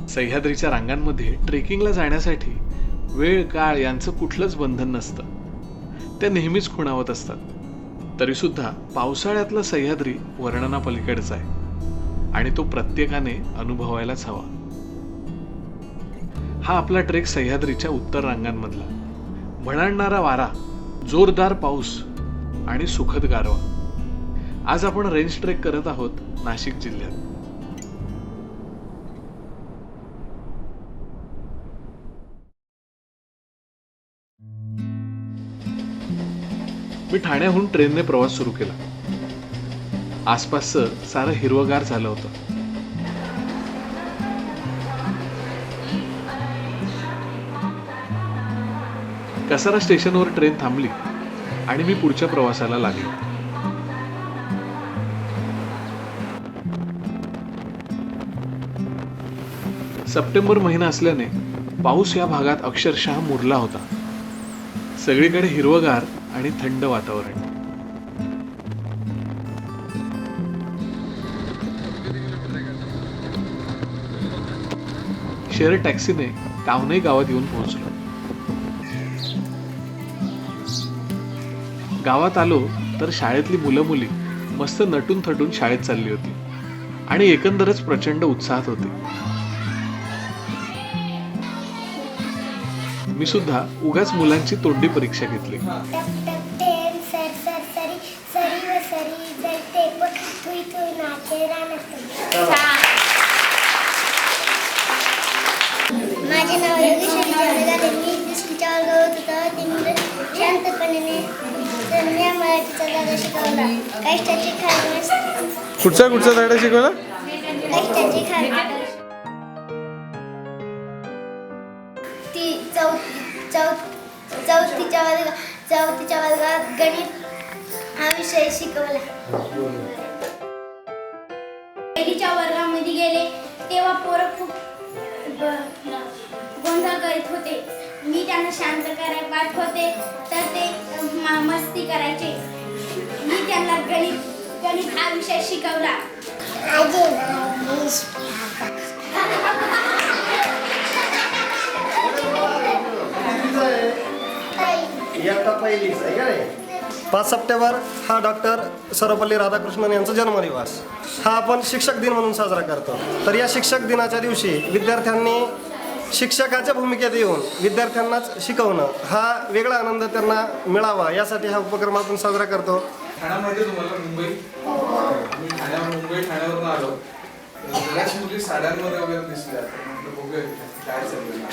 सह्याद्रीच्या रांगांमध्ये ट्रेकिंगला जाण्यासाठी वेळ काळ यांचं कुठलंच बंधन नसतं. त्या नेहमीच खुणावत असतात. तरी सुद्धा पावसाळ्यातलं सह्याद्री वर्णनापलीकडचं आहे आणि तो प्रत्येकाने अनुभवायलाच हवा. हा आपला ट्रेक सह्याद्रीच्या उत्तर रांगांमधला. भणाणणारा वारा, जोरदार पाऊस आणि सुखद गारवा. आज आपण रेंज ट्रेक करत आहोत नाशिक जिल्ह्यात. मी ठाण्याहून ट्रेनने प्रवास सुरू केला. आसपासचं सारं हिरवगार झालं होतं. कसारा स्टेशनवर ट्रेन थांबली आणि मी पुढच्या प्रवासाला लागलो. सप्टेंबर महिना असल्याने पाऊस या भागात अक्षरशः मुरला होता. सगळीकडे हिरवगार आणि थंड वातावरण. शेअर टॅक्सीने कावनई गावात येऊन पोहोचलो. गावात आलो तर शाळेतली मुलं मुली मस्त नटून थटून शाळेत चालली होती आणि एकंदरच प्रचंड उत्साहात होती. मी सुद्धा उगाच मुलांची तोंडी परीक्षा घेतली. माझे नाव योगेश विजय. मी दुसरीच्या वर्गात होतो. शांतपणे मराठीचा धडा शिकवला. कष्टाची खाण. कुठचा धडा शिकवला? कष्टाची खाण. ती चौथीच्या वर्गात गणित हा विषय शिकवला. पहिलीच्या वर्गामध्ये गेले तेव्हा पोरं खूप गोंधळ करीत होते. मी त्यांना शांत करायला पाहत होते तर ते मस्ती करायचे. मी त्यांना गणित हा विषय शिकवला. पाच सप्टेंबर हा डॉक्टर सर्वपल्ली राधाकृष्णन यांचा जन्मदिवस. हा आपण शिक्षक दिन म्हणून साजरा करतो. तर या शिक्षक दिनाच्या दिवशी विद्यार्थ्यांनी शिक्षकाच्या भूमिकेत येऊन विद्यार्थ्यांनाच शिकवणं हा वेगळा आनंद त्यांना मिळावा यासाठी हा उपक्रम आपण साजरा करतो. ठाण्यामध्ये तुम्हाला ठाण्यावरून आलो. बऱ्याच मुली साड्यांमध्ये वगैरे दिसल्या. काय चाललं.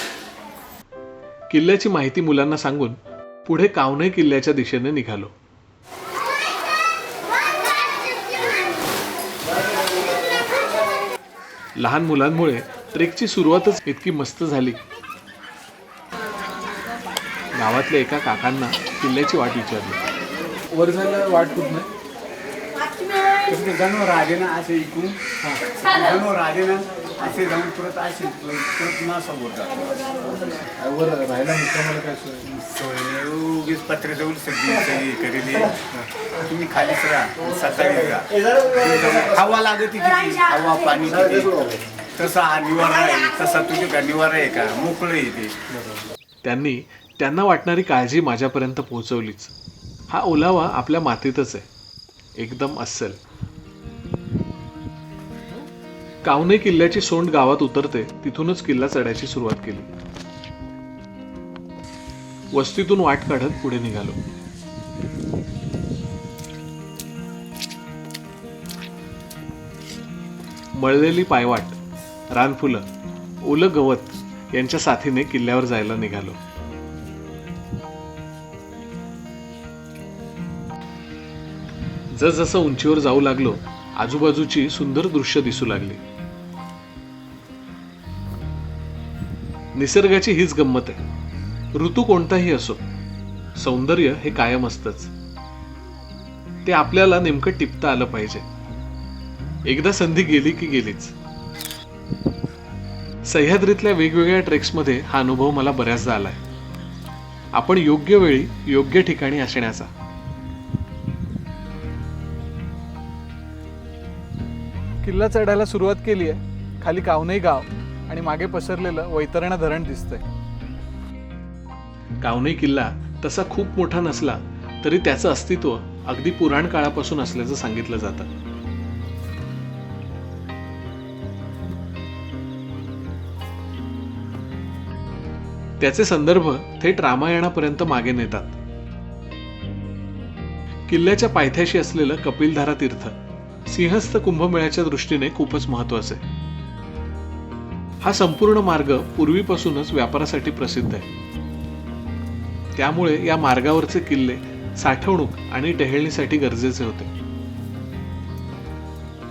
किल्ल्याची माहिती मुलांना सांगून पुढे कावनई किल्ल्याच्या दिशेने निघालो. लहान मुलांमुळे ट्रेकची सुरुवातच इतकी मस्त झाली. गावातल्या एका काकांना किल्ल्याची वाट विचारली. वर जायला वाट कुठ नाही. जणू राजेना असे ऐकून जणू राजेना असे जाऊन परत असे परत ना समोर वर राहायला मित्रांना काय सोय. उगीच पत्र देऊन सगळी करेली. तुम्ही खालीच राहा. सकाळी राहा. हवा लागते किती. हवा पाणी किती. तसा हा निवारा आहे. तसा तुझे का निवारा आहे का. मोकळं येते. त्यांनी त्यांना वाटणारी काळजी माझ्यापर्यंत पोहोचवलीच. हा ओलावा आपल्या मातीतच आहे. एकदम अस्सल. कावनई किल्ल्याची सोंड गावात उतरते तिथूनच किल्ला चढायची सुरुवात केली. वस्तीतून वाट काढत पुढे निघालो. मळलेली पायवाट, रानफुलं, ओलं गवत यांच्या साथीने किल्ल्यावर जायला निघालो. जसजसं उंचीवर जाऊ लागलो आजूबाजूची सुंदर दृश्य दिसू लागली. निसर्गाची हीच गंमत आहे. ऋतू कोणताही असो, सौंदर्य हे कायम असतंच. ते आपल्याला नेमकं टिपता आलं पाहिजे. एकदा संधी गेली की गेलीच. सह्याद्रीतल्या वेगवेगळ्या ट्रेक्समध्ये हा अनुभव मला बऱ्याचदा आलाय. आपण योग्य वेळी योग्य ठिकाणी असण्याचा. किल्ला चढायला सुरुवात केली आहे. खाली कावनई गाव आणि मागे पसरलेलं वैतरणा धरण दिसतंय. कावनई किल्ला तसा खूप मोठा नसला तरी त्याचं अस्तित्व अगदी पुराण काळापासून असल्याचं सांगितलं जातं. त्याचे संदर्भ थेट रामायणापर्यंत मागे नेतात. किल्ल्याच्या पायथ्याशी असलेलं कपिलधारा तीर्थ सिंहस्थ कुंभमेळ्याच्या दृष्टीने खूपच महत्वाचं आहे. हा संपूर्ण मार्ग पूर्वीपासूनच व्यापारासाठी प्रसिद्ध आहे. त्यामुळे या मार्गावरचे किल्ले साठवणूक आणि टेहळणीसाठी गरजेचे होते.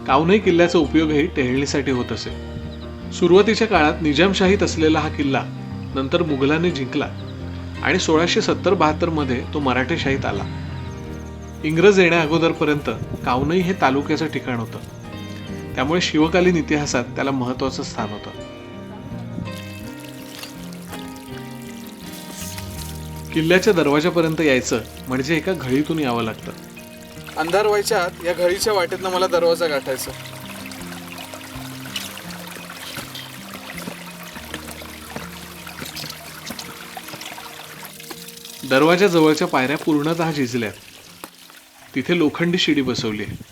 कावनई किल्ल्याचा उपयोगही टेहळणीसाठी होत असे. सुरुवातीच्या काळात निजामशाहीत असलेला हा किल्ला नंतर मुघलांनी जिंकला आणि 1670-72 मध्ये तो मराठेशाहीत आला. इंग्रज येण्या अगोदरपर्यंत कावनई हे तालुक्याचं ठिकाण होतं. त्यामुळे शिवकालीन इतिहासात त्याला महत्वाचं स्थान होतं. किल्ल्याच्या दरवाजापर्यंत यायचं म्हणजे एका घळीतून यावं लागतं. अंधार व्हायच्या आत या घळीच्या वाटेतनं मला दरवाजा गाठायचा. दरवाजा जवळच्या पायऱ्या पूर्णतः झिजल्यात. तिथे लोखंडी शिडी बसवली आहे.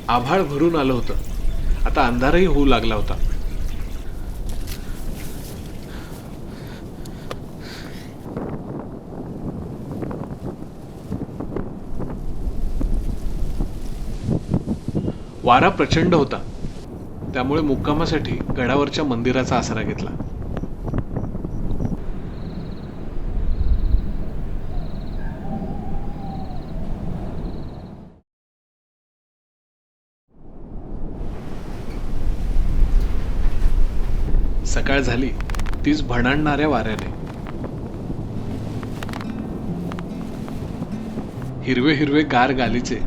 आभाळ भरून आलं होतं. आता अंधारही होऊ लागला होता. वारा प्रचंड होता. त्यामुळे मुक्कामासाठी गडावरच्या मंदिराचा आसरा घेतला. सकाळ झाली तीच भणाणणाऱ्या वाऱ्याने. हिरवे हिरवे गार गालीचे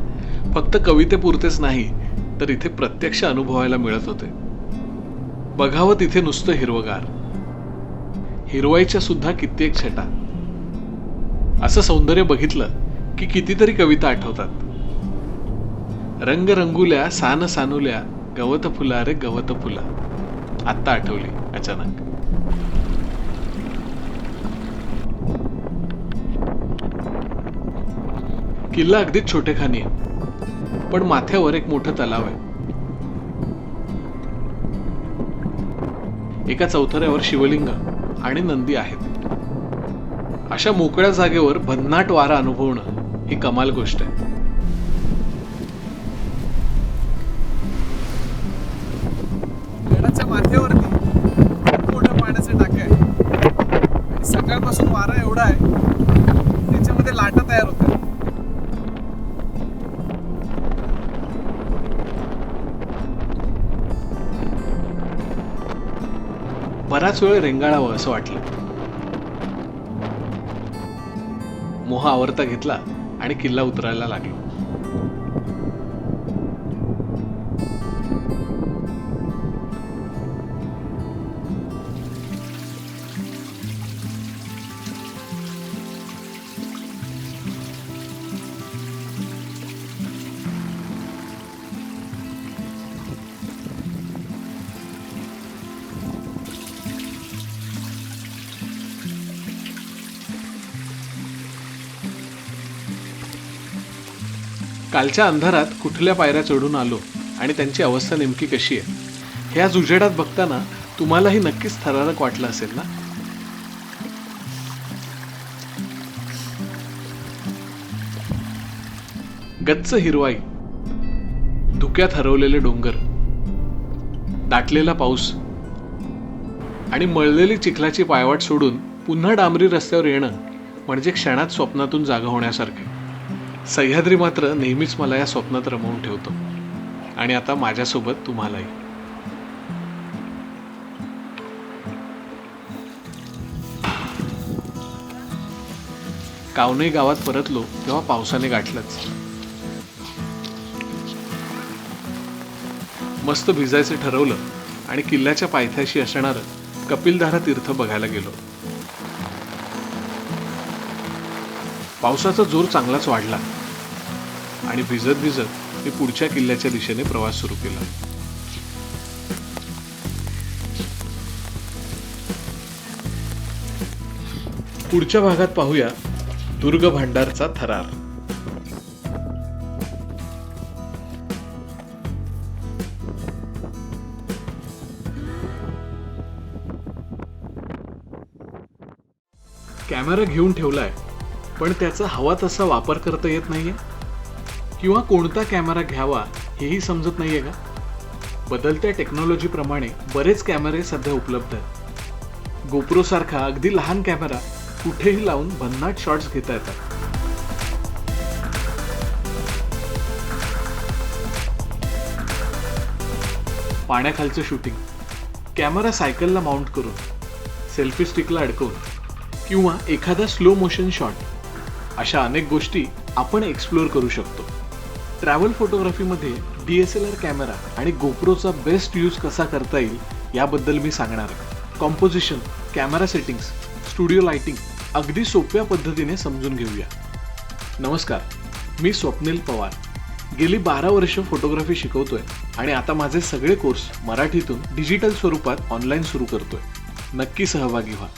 फक्त कवितेपुरतेच नाही तर इथे प्रत्यक्ष अनुभवायला मिळत होते. बघावं तिथे नुसतं हिरवगार, हिरवाईच्या सुद्धा कित्येक छटा. असं सौंदर्य बघितलं की कितीतरी कविता आठवतात. रंग रंगुल्या सान सानुल्या गवत फुला रे गवत फुला. आत्ता आठवली अचानक. किल्ला अगदीच छोटेखानी आहे पण माथ्यावर एक मोठं तलाव आहे. एका चौथऱ्यावर शिवलिंग आणि नंदी आहेत. अशा मोकळ्या जागेवर भन्नाट वारा अनुभवणं ही कमाल गोष्ट आहे. गडाच्या माथ्यावरती खूप मोठं पाण्याचं टाकं आहे. आणि सकाळपासून वारा एवढा आहे त्याच्यामध्ये लाटा तयार होतात. बराच वेळ रेंगाळावं असं वाटलं. मोह आवरता घेतला आणि किल्ला उतरायला लागलो. कालच्या अंधारात कुठल्या पायऱ्या चढून आलो आणि त्यांची अवस्था नेमकी कशी आहे हे आज उजेडात बघताना तुम्हालाही नक्कीच थरारक वाटलं असेल ना. गच्च हिरवाई, धुक्यात हरवलेले डोंगर, दाटलेला पाऊस आणि मळलेली चिखलाची पायवाट सोडून पुन्हा डांबरी रस्त्यावर येणं म्हणजे क्षणात स्वप्नातून जागा होण्यासारखे. सह्याद्री मात्र नेहमीच मला या स्वप्नात रमवून ठेवतो आणि आता माझ्यासोबत तुम्हालाही. कावनई गावात परतलो तेव्हा पावसाने गाठलंच. मस्त भिजायचं ठरवलं आणि किल्ल्याच्या पायथ्याशी असणारं कपिलधारा तीर्थ बघायला गेलो. पावसाचा जोर चांगलाच वाढला आणि भिजत भिजत मी पुढच्या किल्ल्याच्या दिशेने प्रवास सुरू केला. पुढच्या भागात पाहूया दुर्ग भांडारचा थरार. कॅमेरा घेऊन ठेवलाय, पण त्याचा हवा तसा वापर करता येत नाहीये किंवा कोणता कॅमेरा घ्यावा हेही समजत नाहीये का? बदलत्या टेक्नॉलॉजीप्रमाणे बरेच कॅमेरे सध्या उपलब्ध आहेत. गोप्रो सारखा अगदी लहान कॅमेरा कुठेही लावून भन्नाट शॉट्स घेता येतात. पाण्याखालचं शूटिंग, कॅमेरा सायकलला माउंट करून, सेल्फी स्टिकला अडकवून किंवा एखादा स्लो मोशन शॉट, अशा अनेक गोष्टी आपण एक्सप्लोर करू शकतो. ट्रॅव्हल फोटोग्राफीमध्ये DSLR कॅमेरा आणि गोप्रोचा बेस्ट यूज कसा करता येईल याबद्दल मी सांगणार आहे. Composition, camera settings, studio lighting अगदी सोप्या पद्धतीने समजून घेऊया. नमस्कार, मी स्वप्नील पवार. गेली 12 वर्ष फोटोग्राफी शिकवतोय आणि आता माझे सगळे कोर्स मराठीतून डिजिटल स्वरूपात ऑनलाईन सुरू करतोय. नक्की सहभागी व्हा.